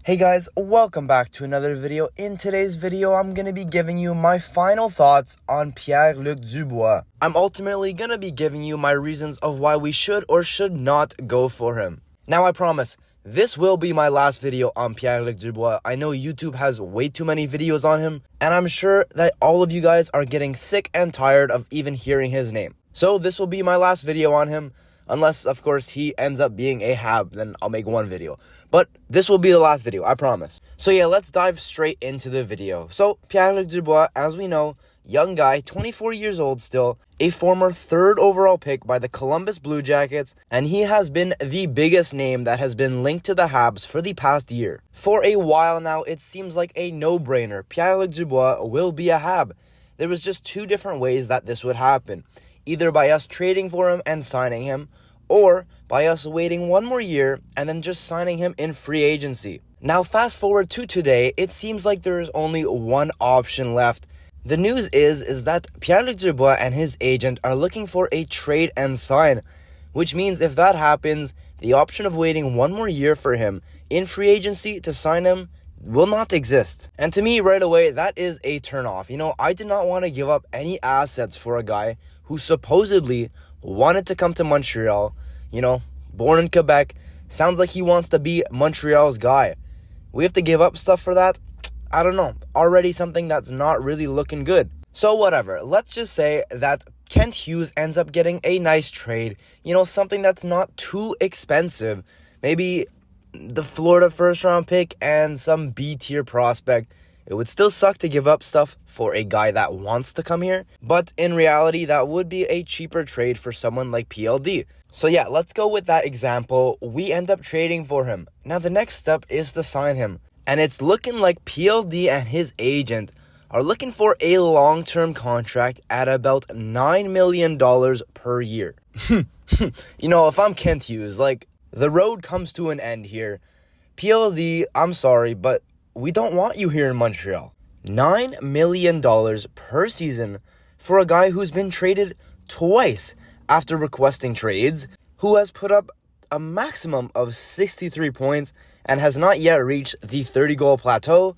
Hey guys, welcome back to another video. In today's video, I'm going to be giving you my final thoughts on Pierre-Luc Dubois. I'm ultimately going to be giving you my reasons of why we should or should not go for him. Now, I promise, this will be my last video on Pierre-Luc Dubois. I know YouTube has way too many videos on him, and I'm sure that all of you guys are getting sick and tired of even hearing his name. So this will be my last video on him. Unless, of course, he ends up being a Hab, then I'll make one video. But this will be the last video, I promise. So yeah, let's dive straight into the video. So, Pierre-Luc Dubois, as we know, young guy, 24 years old still, a former 3rd overall pick by the Columbus Blue Jackets, and he has been the biggest name that has been linked to the Habs for the past year. For a while now, it seems like a no-brainer. Pierre-Luc Dubois will be a Hab. There was just two different ways that this would happen. Either by us trading for him and signing him, or by us waiting one more year and then just signing him in free agency. Now, fast forward to today, it seems like there is only one option left. The news is that Pierre-Luc Dubois and his agent are looking for a trade and sign, which means if that happens, the option of waiting one more year for him in free agency to sign him will not exist. And to me, right away, that is a turnoff. You know, I did not want to give up any assets for a guy who supposedly wanted to come to Montreal, you know, born in Quebec, sounds like he wants to be Montreal's guy. We have to give up stuff for that? I don't know. Already something that's not really looking good. So whatever, let's just say that Kent Hughes ends up getting a nice trade, you know, something that's not too expensive. Maybe the Florida first round pick and some B-tier prospect. It would still suck to give up stuff for a guy that wants to come here, but in reality, that would be a cheaper trade for someone like PLD. So yeah, let's go with that example. We end up trading for him. Now the next step is to sign him, and it's looking like PLD and his agent are looking for a long-term contract at about $9 million per year. You know, if I'm Kent Hughes, like, the road comes to an end here. PLD, I'm sorry, but we don't want you here in Montreal. $9 million per season for a guy who's been traded twice after requesting trades, who has put up a maximum of 63 points and has not yet reached the 30-goal plateau.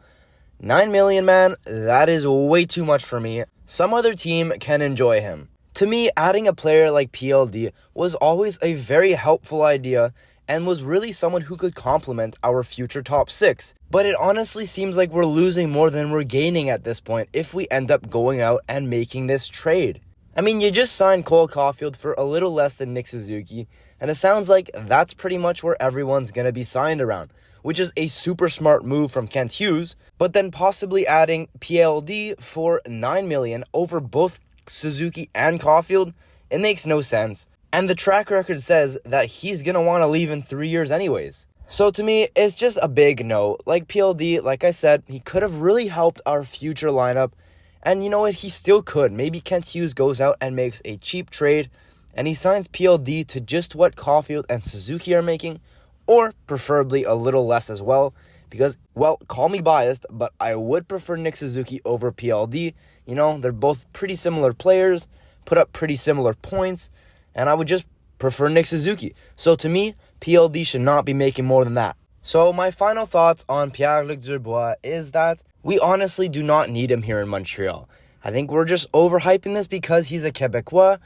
$9 million, man, that is way too much for me. Some other team can enjoy him. To me, adding a player like PLD was always a very helpful idea and was really someone who could complement our future top 6. But it honestly seems like we're losing more than we're gaining at this point if we end up going out and making this trade. I mean, you just signed Cole Caulfield for a little less than Nick Suzuki, and it sounds like that's pretty much where everyone's going to be signed around, which is a super smart move from Kent Hughes, but then possibly adding PLD for $9 million over both Suzuki and Caulfield, it makes no sense. And the track record says that he's going to want to leave in 3 years anyways. So to me, it's just a big no. Like PLD, like I said, he could have really helped our future lineup. And you know what? He still could. Maybe Kent Hughes goes out and makes a cheap trade and he signs PLD to just what Caulfield and Suzuki are making, or preferably a little less as well. Because, well, call me biased, but I would prefer Nick Suzuki over PLD. You know, they're both pretty similar players, put up pretty similar points, and I would just prefer Nick Suzuki. So to me, PLD should not be making more than that. So my final thoughts on Pierre-Luc Dubois is that we honestly do not need him here in Montreal. I think we're just overhyping this because he's a Quebecois,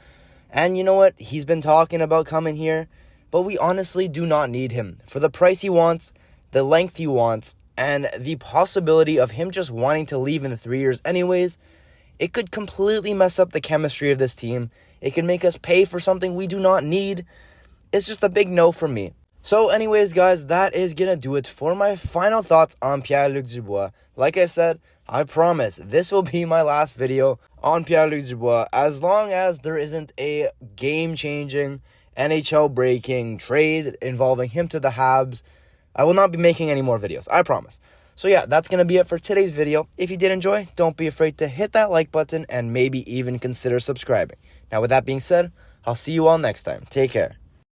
and you know what? He's been talking about coming here, but we honestly do not need him. For the price he wants, the length he wants, and the possibility of him just wanting to leave in 3 years anyways, it could completely mess up the chemistry of this team. It could make us pay for something we do not need. It's just a big no from me. So anyways, guys, that is going to do it for my final thoughts on Pierre-Luc Dubois. Like I said, I promise this will be my last video on Pierre-Luc Dubois as long as there isn't a game-changing, NHL-breaking trade involving him to the Habs. I will not be making any more videos, I promise. So yeah, that's going to be it for today's video. If you did enjoy, don't be afraid to hit that like button and maybe even consider subscribing. Now with that being said, I'll see you all next time. Take care.